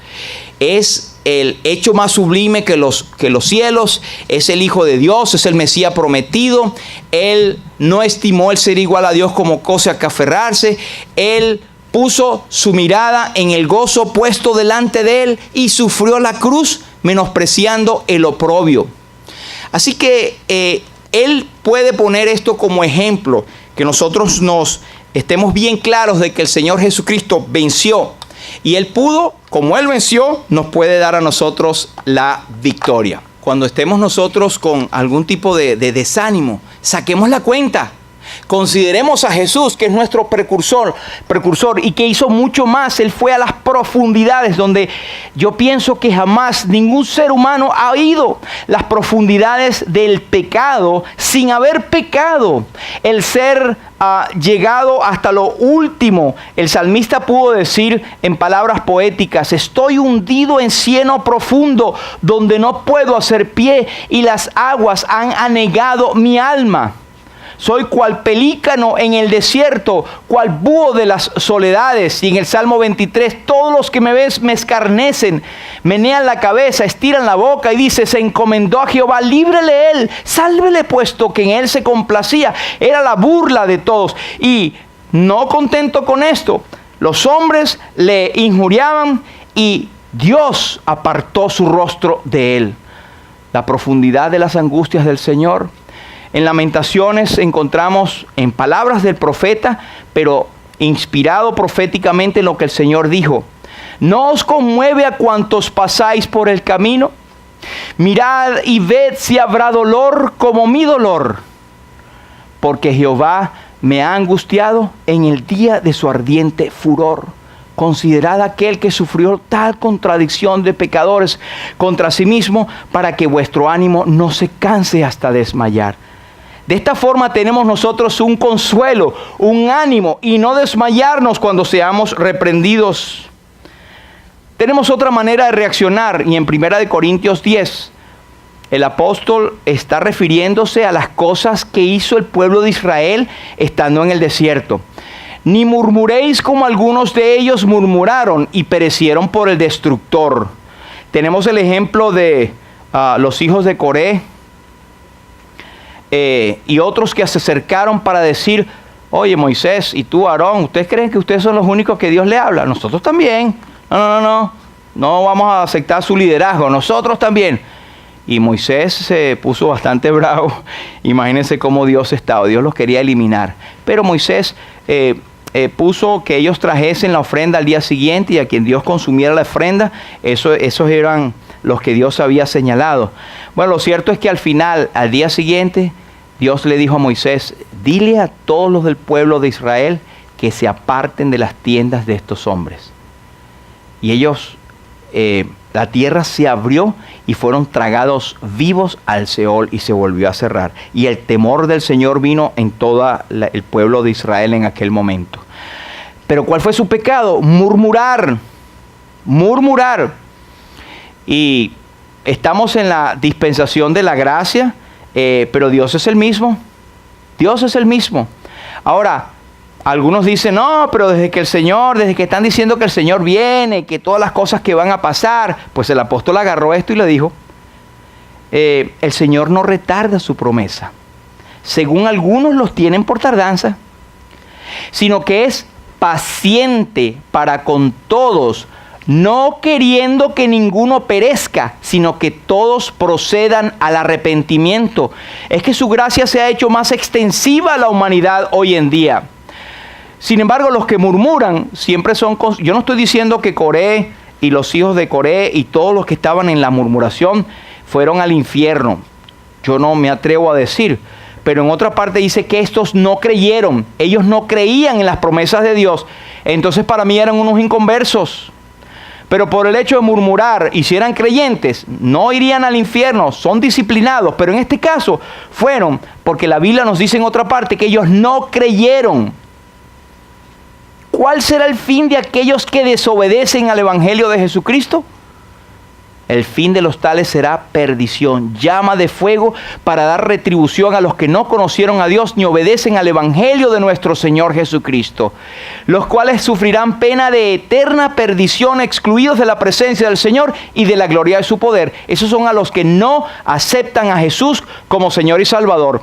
Es el hecho más sublime que los cielos, es el Hijo de Dios, es el Mesías prometido. Él no estimó el ser igual a Dios como cosa a que aferrarse. Él puso su mirada en el gozo puesto delante de Él y sufrió la cruz, menospreciando el oprobio. Así que Él puede poner esto como ejemplo, que nosotros nos estemos bien claros de que el Señor Jesucristo venció. Y Él pudo, como Él venció, nos puede dar a nosotros la victoria. Cuando estemos nosotros con algún tipo de desánimo, saquemos la cuenta. Consideremos a Jesús, que es nuestro precursor y que hizo mucho más. Él fue a las profundidades donde yo pienso que jamás ningún ser humano ha ido. Las profundidades del pecado sin haber pecado. El ser llegado hasta lo último. El salmista pudo decir en palabras poéticas: estoy hundido en cieno profundo donde no puedo hacer pie y las aguas han anegado mi alma. Soy cual pelícano en el desierto, cual búho de las soledades. Y en el Salmo 23, todos los que me ven me escarnecen, menean la cabeza, estiran la boca y dice: se encomendó a Jehová, líbrele Él, sálvele, puesto que en Él se complacía. Era la burla de todos. Y no contento con esto, los hombres le injuriaban y Dios apartó su rostro de Él. La profundidad de las angustias del Señor. En Lamentaciones encontramos en palabras del profeta, pero inspirado proféticamente en lo que el Señor dijo: ¿no os conmueve a cuantos pasáis por el camino? Mirad y ved si habrá dolor como mi dolor, porque Jehová me ha angustiado en el día de su ardiente furor. Considerad aquel que sufrió tal contradicción de pecadores contra sí mismo, para que vuestro ánimo no se canse hasta desmayar. De esta forma tenemos nosotros un consuelo, un ánimo, y no desmayarnos cuando seamos reprendidos. Tenemos otra manera de reaccionar, y en 1 Corintios 10, el apóstol está refiriéndose a las cosas que hizo el pueblo de Israel estando en el desierto. Ni murmuréis como algunos de ellos murmuraron y perecieron por el destructor. Tenemos el ejemplo de los hijos de Coré, y otros que se acercaron para decir: oye, Moisés y tú, Aarón, ¿ustedes creen que ustedes son los únicos que Dios le habla? Nosotros también. No vamos a aceptar su liderazgo, nosotros también. Y Moisés se puso bastante bravo. Imagínense cómo Dios estaba. Dios los quería eliminar. Pero Moisés puso que ellos trajesen la ofrenda al día siguiente, y a quien Dios consumiera la ofrenda, esos eran los que Dios había señalado. Bueno, lo cierto es que al final, al día siguiente, Dios le dijo a Moisés: dile a todos los del pueblo de Israel que se aparten de las tiendas de estos hombres. Y ellos, la tierra se abrió y fueron tragados vivos al Seol, y se volvió a cerrar. Y el temor del Señor vino en todo el pueblo de Israel en aquel momento. Pero ¿cuál fue su pecado? Murmurar. Y estamos en la dispensación de la gracia, pero Dios es el mismo. Dios es el mismo. Ahora, algunos dicen: no, pero desde que están diciendo que el Señor viene, que todas las cosas que van a pasar, pues el apóstol agarró esto y le dijo: el Señor no retarda su promesa, según algunos los tienen por tardanza, sino que es paciente para con todos, no queriendo que ninguno perezca, sino que todos procedan al arrepentimiento. Es que su gracia se ha hecho más extensiva a la humanidad hoy en día. Sin embargo, los que murmuran siempre son... Yo no estoy diciendo que Coré y los hijos de Coré y todos los que estaban en la murmuración fueron al infierno. Yo no me atrevo a decir. Pero en otra parte dice que estos no creyeron. Ellos no creían en las promesas de Dios. Entonces para mí eran unos inconversos. Pero por el hecho de murmurar, y si eran creyentes, no irían al infierno, son disciplinados. Pero en este caso fueron porque la Biblia nos dice en otra parte que ellos no creyeron. ¿Cuál será el fin de aquellos que desobedecen al Evangelio de Jesucristo? El fin de los tales será perdición, llama de fuego para dar retribución a los que no conocieron a Dios ni obedecen al Evangelio de nuestro Señor Jesucristo, los cuales sufrirán pena de eterna perdición, excluidos de la presencia del Señor y de la gloria de su poder. Esos son a los que no aceptan a Jesús como Señor y Salvador.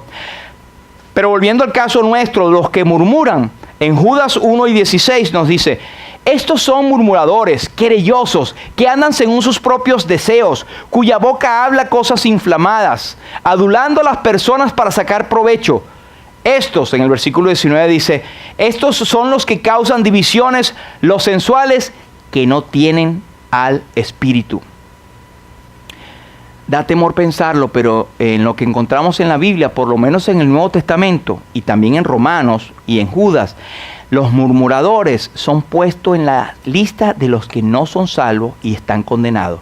Pero volviendo al caso nuestro, los que murmuran, en Judas 1:16 nos dice: estos son murmuradores, querellosos, que andan según sus propios deseos, cuya boca habla cosas inflamadas, adulando a las personas para sacar provecho. Estos, en el versículo 19 dice, estos son los que causan divisiones, los sensuales, que no tienen al Espíritu. Da temor pensarlo, pero en lo que encontramos en la Biblia, por lo menos en el Nuevo Testamento, y también en Romanos y en Judas, los murmuradores son puestos en la lista de los que no son salvos y están condenados.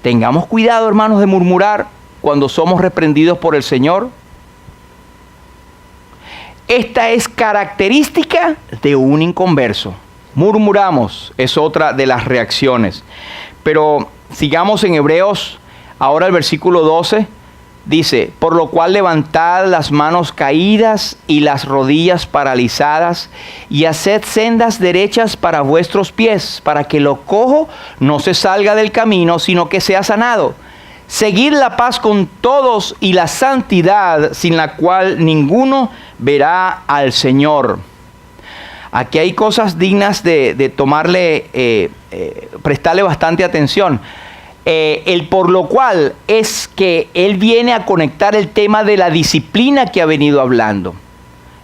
Tengamos cuidado, hermanos, de murmurar cuando somos reprendidos por el Señor. Esta es característica de un inconverso. Murmuramos, es otra de las reacciones. Pero sigamos en Hebreos, ahora el versículo 12. Dice, por lo cual levantad las manos caídas y las rodillas paralizadas y haced sendas derechas para vuestros pies, para que lo cojo no se salga del camino, sino que sea sanado. Seguid la paz con todos y la santidad, sin la cual ninguno verá al Señor. Aquí hay cosas dignas de tomarle, prestarle bastante atención. El por lo cual es que él viene a conectar el tema de la disciplina que ha venido hablando.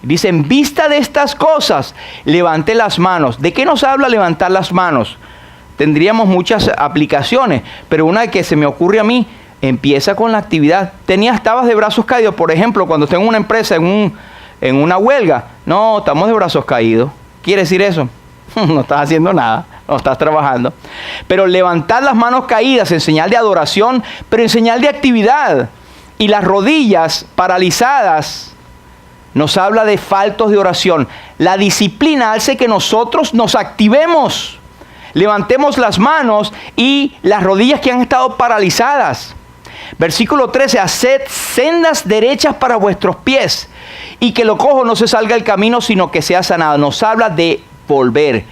Dice, en vista de estas cosas, levante las manos. ¿De qué nos habla levantar las manos? Tendríamos muchas aplicaciones, pero una que se me ocurre a mí, empieza con la actividad. Estabas de brazos caídos, por ejemplo, cuando tengo una empresa en una huelga. No, estamos de brazos caídos. ¿Quiere decir eso? No estás haciendo nada, no estás trabajando. Pero levantar las manos caídas en señal de adoración, pero en señal de actividad. Y las rodillas paralizadas nos habla de faltos de oración. La disciplina hace que nosotros nos activemos. Levantemos las manos y las rodillas que han estado paralizadas. Versículo 13, haced sendas derechas para vuestros pies y que lo cojo no se salga del camino, sino que sea sanado. Nos habla de volver.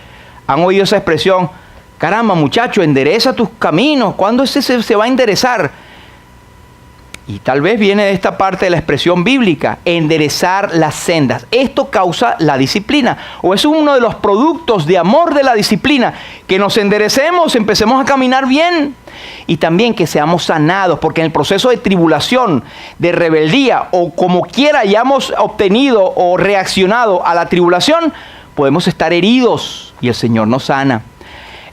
¿Han oído esa expresión? Caramba, muchacho, endereza tus caminos. ¿Cuándo ese se va a enderezar? Y tal vez viene de esta parte de la expresión bíblica, enderezar las sendas. Esto causa la disciplina, o es uno de los productos de amor de la disciplina, que nos enderecemos, empecemos a caminar bien, y también que seamos sanados, porque en el proceso de tribulación, de rebeldía, o como quiera hayamos obtenido o reaccionado a la tribulación, podemos estar heridos, y el Señor nos sana.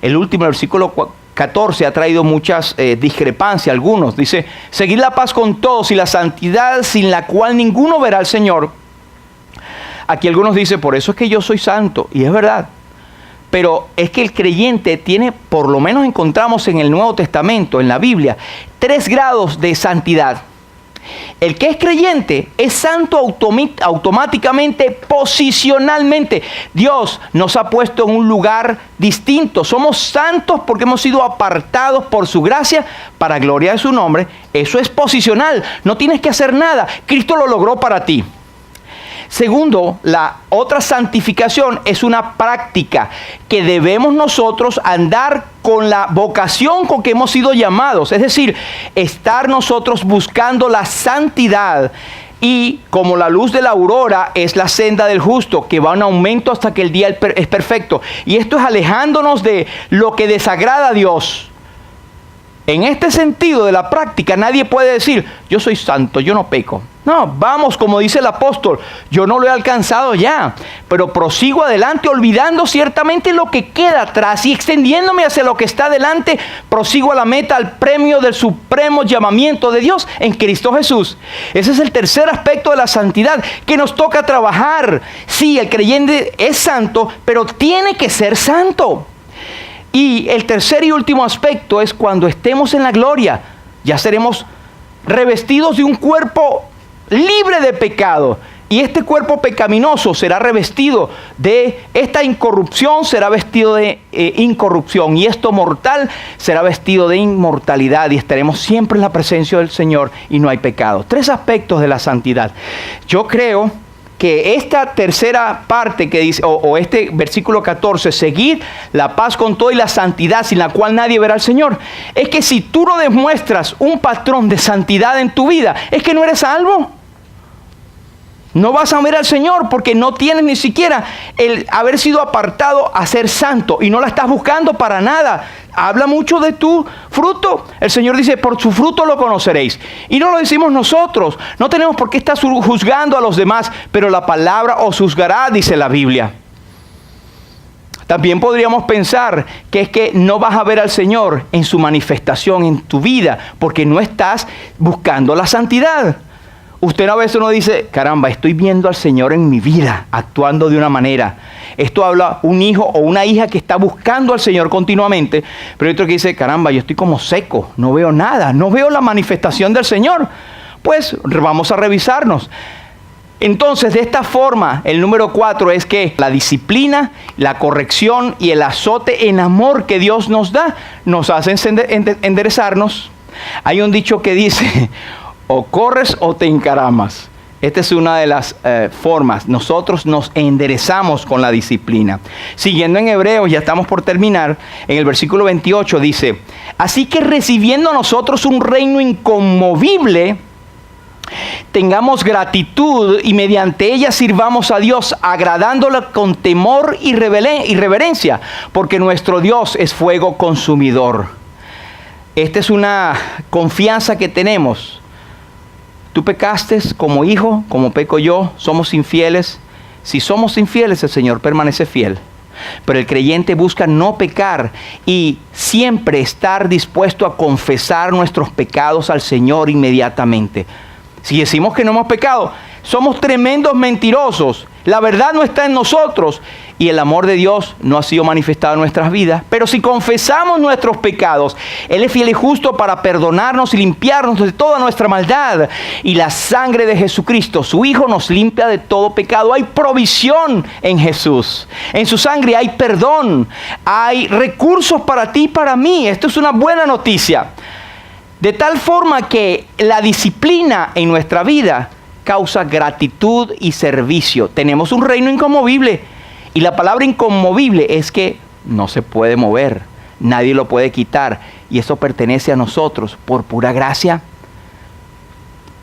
El último versículo 14 ha traído muchas discrepancias. Algunos dice, seguid la paz con todos y la santidad sin la cual ninguno verá al Señor. Aquí algunos dicen, por eso es que yo soy santo, y es verdad. Pero es que el creyente tiene, por lo menos encontramos en el Nuevo Testamento, en la Biblia, 3 grados de santidad. El que es creyente es santo automáticamente, posicionalmente. Dios nos ha puesto en un lugar distinto. Somos santos porque hemos sido apartados por su gracia para gloria de su nombre. Eso es posicional. No tienes que hacer nada. Cristo lo logró para ti. Segundo, la otra santificación es una práctica que debemos nosotros andar con la vocación con que hemos sido llamados. Es decir, estar nosotros buscando la santidad Y como la luz de la aurora es la senda del justo, que va en aumento hasta que el día es perfecto. Y esto es alejándonos de lo que desagrada a Dios. En este sentido de la práctica, nadie puede decir, yo soy santo, yo no peco. No, vamos, como dice el apóstol, yo no lo he alcanzado ya, pero prosigo adelante, olvidando ciertamente lo que queda atrás y extendiéndome hacia lo que está adelante, prosigo a la meta, al premio del supremo llamamiento de Dios en Cristo Jesús. Ese es el tercer aspecto de la santidad que nos toca trabajar. Sí, el creyente es santo, pero tiene que ser santo. Y el tercer y último aspecto es cuando estemos en la gloria, ya seremos revestidos de un cuerpo libre de pecado. Y este cuerpo pecaminoso será revestido de esta incorrupción, será vestido de incorrupción. Y esto mortal será vestido de inmortalidad. Y estaremos siempre en la presencia del Señor y no hay pecado. 3 aspectos de la santidad. Yo creo que esta tercera parte que dice, o este versículo 14, seguid la paz con todo y la santidad sin la cual nadie verá al Señor, es que si tú no demuestras un patrón de santidad en tu vida, es que no eres salvo. No vas a ver al Señor porque no tienes ni siquiera el haber sido apartado a ser santo y no la estás buscando para nada. Habla mucho de tu fruto. El Señor dice, por su fruto lo conoceréis. Y no lo decimos nosotros. No tenemos por qué estar juzgando a los demás, pero la palabra os juzgará, dice la Biblia. También podríamos pensar que es que no vas a ver al Señor en su manifestación en tu vida porque no estás buscando la santidad. Usted a veces uno dice, caramba, estoy viendo al Señor en mi vida, actuando de una manera. Esto habla un hijo o una hija que está buscando al Señor continuamente, pero hay otro que dice, caramba, yo estoy como seco, no veo nada, no veo la manifestación del Señor. Pues vamos a revisarnos. Entonces, de esta forma, el número 4 es que la disciplina, la corrección y el azote en amor que Dios nos da, nos hacen enderezarnos. Hay un dicho que dice, o corres o te encaramas. Esta es una de las formas. Nosotros nos enderezamos con la disciplina. Siguiendo en Hebreos, ya estamos por terminar, en el versículo 28 dice, así que recibiendo a nosotros un reino inconmovible, tengamos gratitud y mediante ella sirvamos a Dios, agradándole con temor y reverencia, porque nuestro Dios es fuego consumidor. Esta es una confianza que tenemos. Tú pecaste como hijo, como peco yo, somos infieles. Si somos infieles, el Señor permanece fiel. Pero el creyente busca no pecar y siempre estar dispuesto a confesar nuestros pecados al Señor inmediatamente. Si decimos que no hemos pecado, somos tremendos mentirosos. La verdad no está en nosotros y el amor de Dios no ha sido manifestado en nuestras vidas. Pero si confesamos nuestros pecados, Él es fiel y justo para perdonarnos y limpiarnos de toda nuestra maldad. Y la sangre de Jesucristo, su Hijo, nos limpia de todo pecado. Hay provisión en Jesús. En su sangre hay perdón. Hay recursos para ti y para mí. Esto es una buena noticia. De tal forma que la disciplina en nuestra vida causa gratitud y servicio. Tenemos un reino inconmovible. Y la palabra inconmovible es que no se puede mover. Nadie lo puede quitar. Y eso pertenece a nosotros por pura gracia.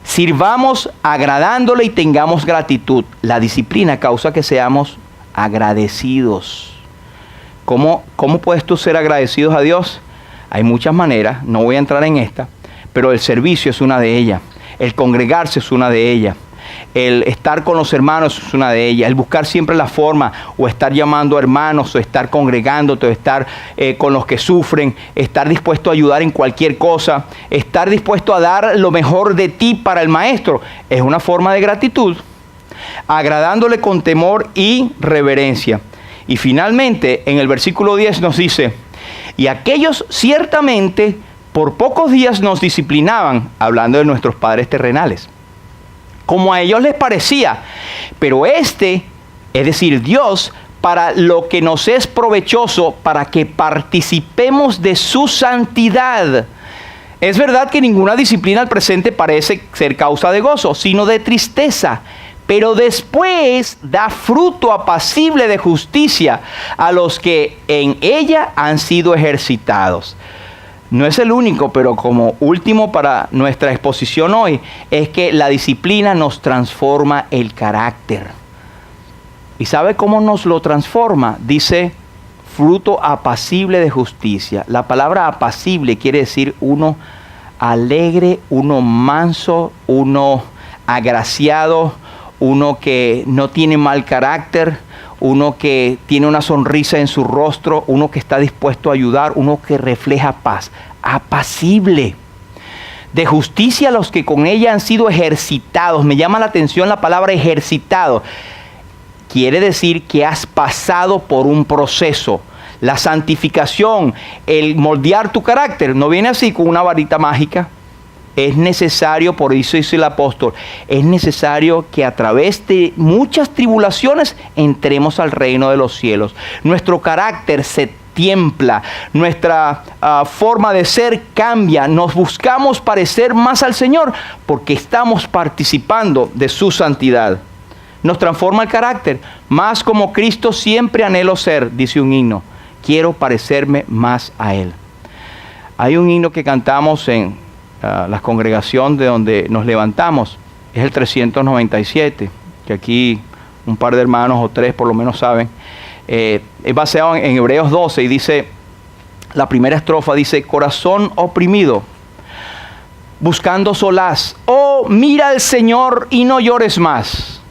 Sirvamos agradándole y tengamos gratitud. La disciplina causa que seamos agradecidos. ¿Cómo puedes tú ser agradecidos a Dios? Hay muchas maneras, no voy a entrar en esta, pero el servicio es una de ellas. El congregarse es una de ellas. El estar con los hermanos es una de ellas. El buscar siempre la forma o estar llamando a hermanos o estar congregándote o estar con los que sufren. Estar dispuesto a ayudar en cualquier cosa. Estar dispuesto a dar lo mejor de ti para el maestro. Es una forma de gratitud. Agradándole con temor y reverencia. Y finalmente en el versículo 10 nos dice, y aquellos ciertamente por pocos días nos disciplinaban, hablando de nuestros padres terrenales, como a ellos les parecía, pero es decir, Dios, para lo que nos es provechoso, para que participemos de su santidad. Es verdad que ninguna disciplina al presente parece ser causa de gozo, sino de tristeza, pero después da fruto apacible de justicia a los que en ella han sido ejercitados. No es el único, pero como último para nuestra exposición hoy, es que la disciplina nos transforma el carácter. ¿Y sabe cómo nos lo transforma? Dice, fruto apacible de justicia. La palabra apacible quiere decir uno alegre, uno manso, uno agraciado, uno que no tiene mal carácter, uno que tiene una sonrisa en su rostro, uno que está dispuesto a ayudar, uno que refleja paz. Apacible. De justicia a los que con ella han sido ejercitados. Me llama la atención la palabra ejercitado. Quiere decir que has pasado por un proceso. La santificación, el moldear tu carácter, no viene así con una varita mágica. Es necesario, por eso dice el apóstol, es necesario que a través de muchas tribulaciones entremos al reino de los cielos. Nuestro carácter se templa, nuestra forma de ser cambia, nos buscamos parecer más al Señor porque estamos participando de su santidad. Nos transforma el carácter, más como Cristo siempre anhelo ser, dice un himno, quiero parecerme más a Él. Hay un himno que cantamos en la congregación de donde nos levantamos, es el 397, que aquí un par de hermanos o tres por lo menos saben. Es basado en Hebreos 12 y dice, la primera estrofa dice, corazón oprimido, buscando solaz, oh, mira al Señor y no llores más.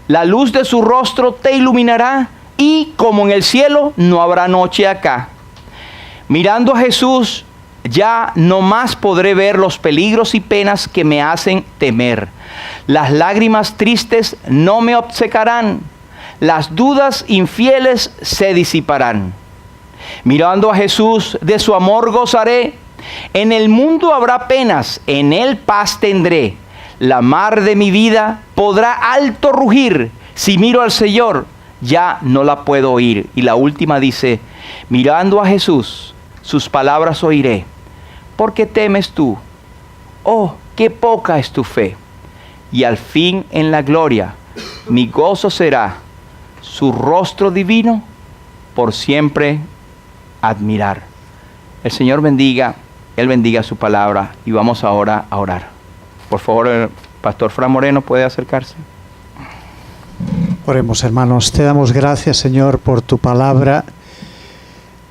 La luz de su rostro te iluminará y como en el cielo no habrá noche acá. Mirando a Jesús, ya no más podré ver los peligros y penas que me hacen temer. Las lágrimas tristes no me obcecarán. Las dudas infieles se disiparán. Mirando a Jesús, de su amor gozaré. En el mundo habrá penas, en él paz tendré. La mar de mi vida podrá alto rugir. Si miro al Señor, ya no la puedo oír. Y la última dice, mirando a Jesús, sus palabras oiré. ¿Por qué temes tú? Oh, qué poca es tu fe. Y al fin en la gloria, mi gozo será su rostro divino por siempre admirar. El Señor bendiga, Él bendiga su palabra y vamos ahora a orar. Por favor, el pastor Fran Moreno puede acercarse. Oremos, hermanos. Te damos gracias, Señor, por tu palabra.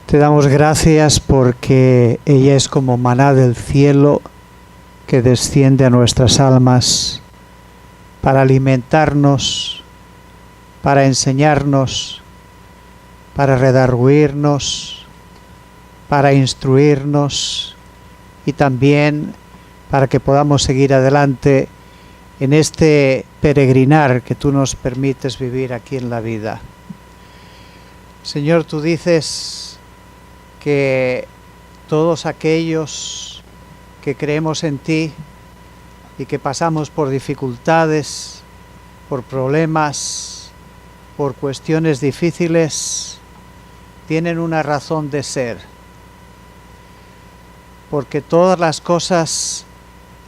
Te damos gracias porque ella es como maná del cielo que desciende a nuestras almas para alimentarnos, para enseñarnos, para redarguirnos, para instruirnos y también para que podamos seguir adelante en este peregrinar que tú nos permites vivir aquí en la vida. Señor, tú dices que todos aquellos que creemos en ti y que pasamos por dificultades, por problemas, por cuestiones difíciles, tienen una razón de ser. Porque todas las cosas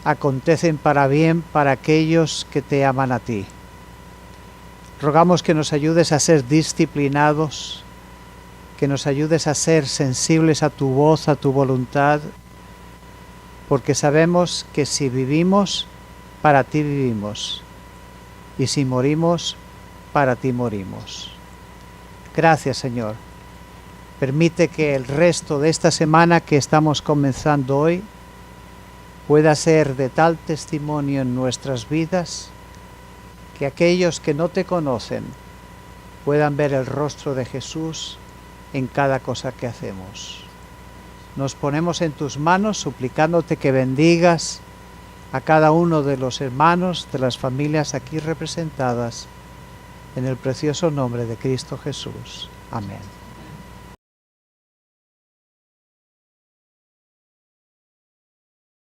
acontecen para bien para aquellos que te aman a ti. Rogamos que nos ayudes a ser disciplinados, que nos ayudes a ser sensibles a tu voz, a tu voluntad, porque sabemos que si vivimos, para ti vivimos, y si morimos, para ti morimos. Gracias, Señor. Permite que el resto de esta semana que estamos comenzando hoy pueda ser de tal testimonio en nuestras vidas que aquellos que no te conocen puedan ver el rostro de Jesús en cada cosa que hacemos. Nos ponemos en tus manos suplicándote que bendigas a cada uno de los hermanos de las familias aquí representadas en el precioso nombre de Cristo Jesús. Amén.